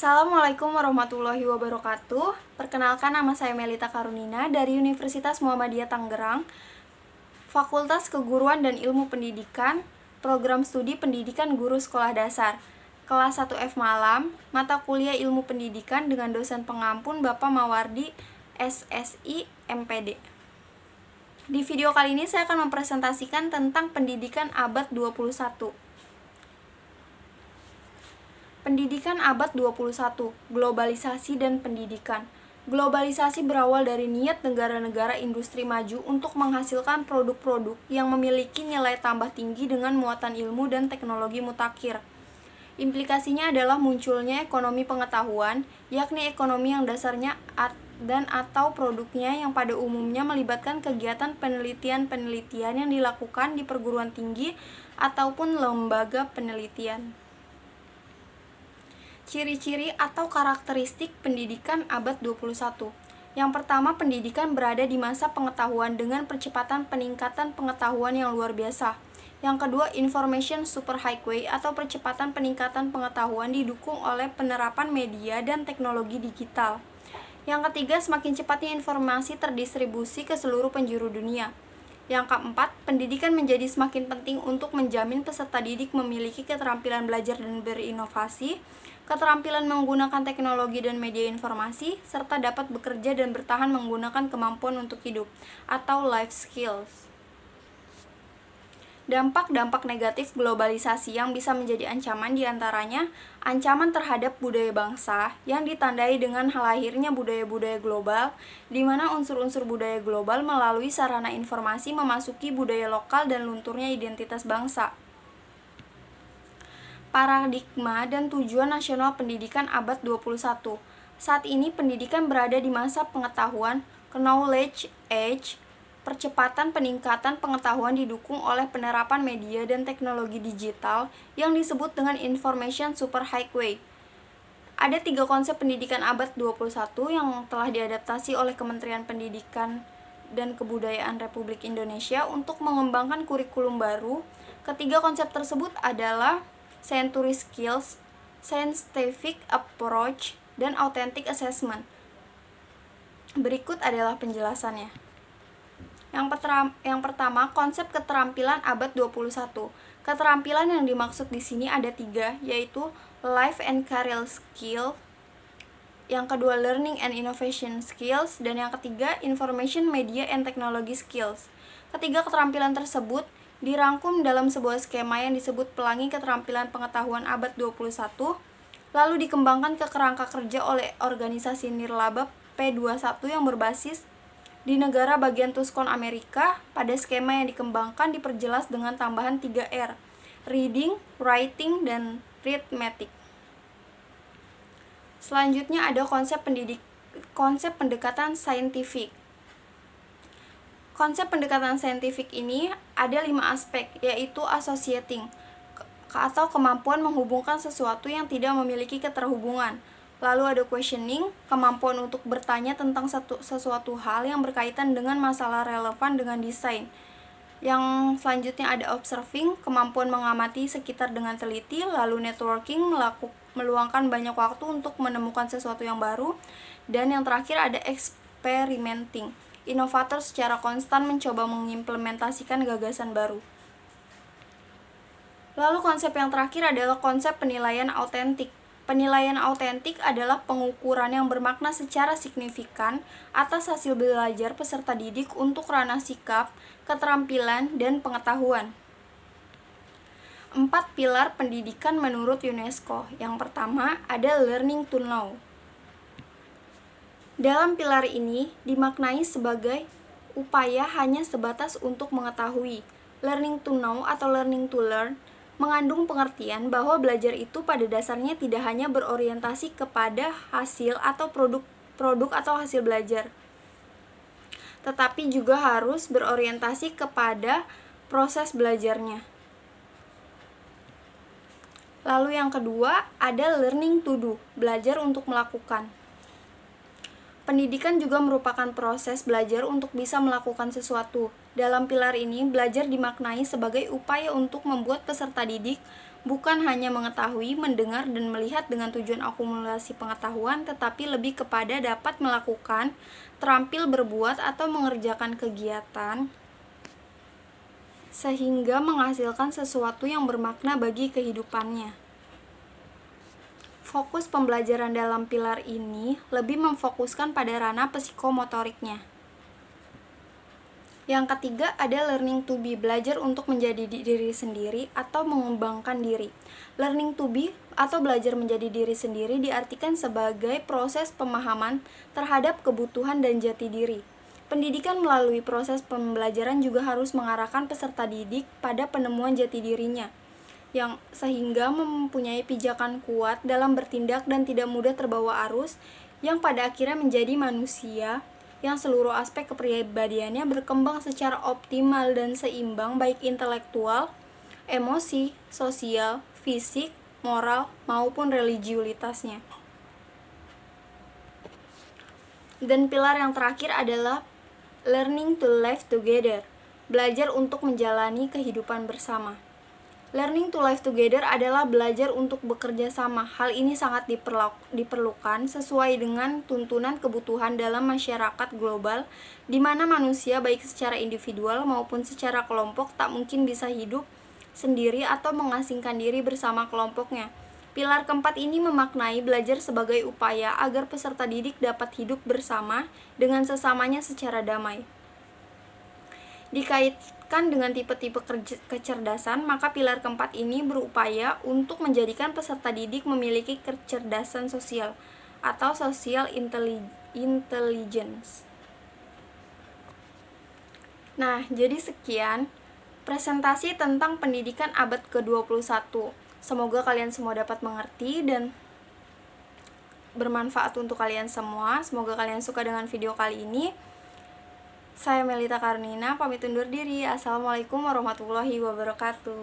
Assalamualaikum warahmatullahi wabarakatuh. Perkenalkan, nama saya Melita Karunina dari Universitas Muhammadiyah Tangerang, Fakultas Keguruan dan Ilmu Pendidikan, Program Studi Pendidikan Guru Sekolah Dasar, Kelas 1F Malam, Mata Kuliah Ilmu Pendidikan dengan dosen pengampun Bapak Mawardi, SSI, MPD. Di video kali ini saya akan mempresentasikan tentang pendidikan abad 21. Pendidikan abad 21, globalisasi dan pendidikan. Globalisasi berawal dari niat negara-negara industri maju untuk menghasilkan produk-produk yang memiliki nilai tambah tinggi dengan muatan ilmu dan teknologi mutakhir. Implikasinya adalah munculnya ekonomi pengetahuan, yakni ekonomi yang dasarnya dan atau produknya yang pada umumnya melibatkan kegiatan penelitian-penelitian yang dilakukan di perguruan tinggi ataupun lembaga penelitian. Ciri-ciri atau karakteristik pendidikan abad 21. Yang pertama, pendidikan berada di masa pengetahuan dengan percepatan peningkatan pengetahuan yang luar biasa. Yang kedua, information superhighway atau percepatan peningkatan pengetahuan didukung oleh penerapan media dan teknologi digital. Yang ketiga, semakin cepatnya informasi terdistribusi ke seluruh penjuru dunia. Yang keempat, pendidikan menjadi semakin penting untuk menjamin peserta didik memiliki keterampilan belajar dan berinovasi, keterampilan menggunakan teknologi dan media informasi, serta dapat bekerja dan bertahan menggunakan kemampuan untuk hidup, atau life skills. Dampak-dampak negatif globalisasi yang bisa menjadi ancaman diantaranya ancaman terhadap budaya bangsa yang ditandai dengan lahirnya budaya-budaya global, di mana unsur-unsur budaya global melalui sarana informasi memasuki budaya lokal dan lunturnya identitas bangsa. Paradigma dan tujuan nasional pendidikan abad 21. Saat ini pendidikan berada di masa pengetahuan, knowledge age. Percepatan peningkatan pengetahuan didukung oleh penerapan media dan teknologi digital yang disebut dengan information superhighway. Ada 3 konsep pendidikan abad 21 yang telah diadaptasi oleh Kementerian Pendidikan dan Kebudayaan Republik Indonesia untuk mengembangkan kurikulum baru. Ketiga konsep tersebut adalah century skills, scientific approach, dan authentic assessment. Berikut adalah penjelasannya. Yang pertama, konsep keterampilan abad 21. Keterampilan yang dimaksud di sini ada 3, yaitu life and career skill, yang kedua learning and innovation skills, dan yang ketiga information media and technology skills. Ketiga keterampilan tersebut dirangkum dalam sebuah skema yang disebut Pelangi Keterampilan Pengetahuan Abad 21, lalu dikembangkan ke kerangka kerja oleh organisasi nirlaba P21 yang berbasis di negara bagian Tucson, Amerika. Pada skema yang dikembangkan diperjelas dengan tambahan 3R, reading, writing, dan arithmetic. Selanjutnya ada konsep pendekatan saintifik. Konsep pendekatan saintifik ini ada 5 aspek, yaitu associating, atau kemampuan menghubungkan sesuatu yang tidak memiliki keterhubungan. Lalu ada questioning, kemampuan untuk bertanya tentang sesuatu hal yang berkaitan dengan masalah relevan dengan desain. Yang selanjutnya ada observing, kemampuan mengamati sekitar dengan teliti. Lalu networking, meluangkan banyak waktu untuk menemukan sesuatu yang baru. Dan yang terakhir ada experimenting, inovator secara konstan mencoba mengimplementasikan gagasan baru. Lalu konsep yang terakhir adalah konsep penilaian autentik. Penilaian autentik adalah pengukuran yang bermakna secara signifikan atas hasil belajar peserta didik untuk ranah sikap, keterampilan, dan pengetahuan. 4 pilar pendidikan menurut UNESCO. Yang pertama ada learning to know. Dalam pilar ini dimaknai sebagai upaya hanya sebatas untuk mengetahui. Learning to know atau learning to learn mengandung pengertian bahwa belajar itu pada dasarnya tidak hanya berorientasi kepada hasil atau produk atau hasil belajar, tetapi juga harus berorientasi kepada proses belajarnya. Lalu yang kedua ada learning to do, belajar untuk melakukan. Pendidikan juga merupakan proses belajar untuk bisa melakukan sesuatu. Dalam pilar ini, belajar dimaknai sebagai upaya untuk membuat peserta didik bukan hanya mengetahui, mendengar, dan melihat dengan tujuan akumulasi pengetahuan, tetapi lebih kepada dapat melakukan, terampil berbuat, atau mengerjakan kegiatan sehingga menghasilkan sesuatu yang bermakna bagi kehidupannya. Fokus pembelajaran dalam pilar ini lebih memfokuskan pada ranah psikomotoriknya. Yang ketiga ada learning to be, belajar untuk menjadi diri sendiri atau mengembangkan diri. Learning to be atau belajar menjadi diri sendiri diartikan sebagai proses pemahaman terhadap kebutuhan dan jati diri. Pendidikan melalui proses pembelajaran juga harus mengarahkan peserta didik pada penemuan jati dirinya, yang sehingga mempunyai pijakan kuat dalam bertindak dan tidak mudah terbawa arus, yang pada akhirnya menjadi manusia yang seluruh aspek kepribadiannya berkembang secara optimal dan seimbang, baik intelektual, emosi, sosial, fisik, moral, maupun religiulitasnya. Dan pilar yang terakhir adalah learning to live together, belajar untuk menjalani kehidupan bersama. Learning to live together adalah belajar untuk bekerja sama. Hal ini sangat diperlukan sesuai dengan tuntunan kebutuhan dalam masyarakat global, di mana manusia baik secara individual maupun secara kelompok tak mungkin bisa hidup sendiri atau mengasingkan diri bersama kelompoknya. Pilar keempat ini memaknai belajar sebagai upaya agar peserta didik dapat hidup bersama dengan sesamanya secara damai. Dikaitkan dengan tipe-tipe kecerdasan, maka pilar keempat ini berupaya untuk menjadikan peserta didik memiliki kecerdasan sosial atau social intelligence. Nah, jadi sekian presentasi tentang pendidikan abad ke-21. Semoga kalian semua dapat mengerti dan bermanfaat untuk kalian semua. Semoga kalian suka dengan video kali ini. Saya Melita Karnina, pamit undur diri. Assalamualaikum warahmatullahi wabarakatuh.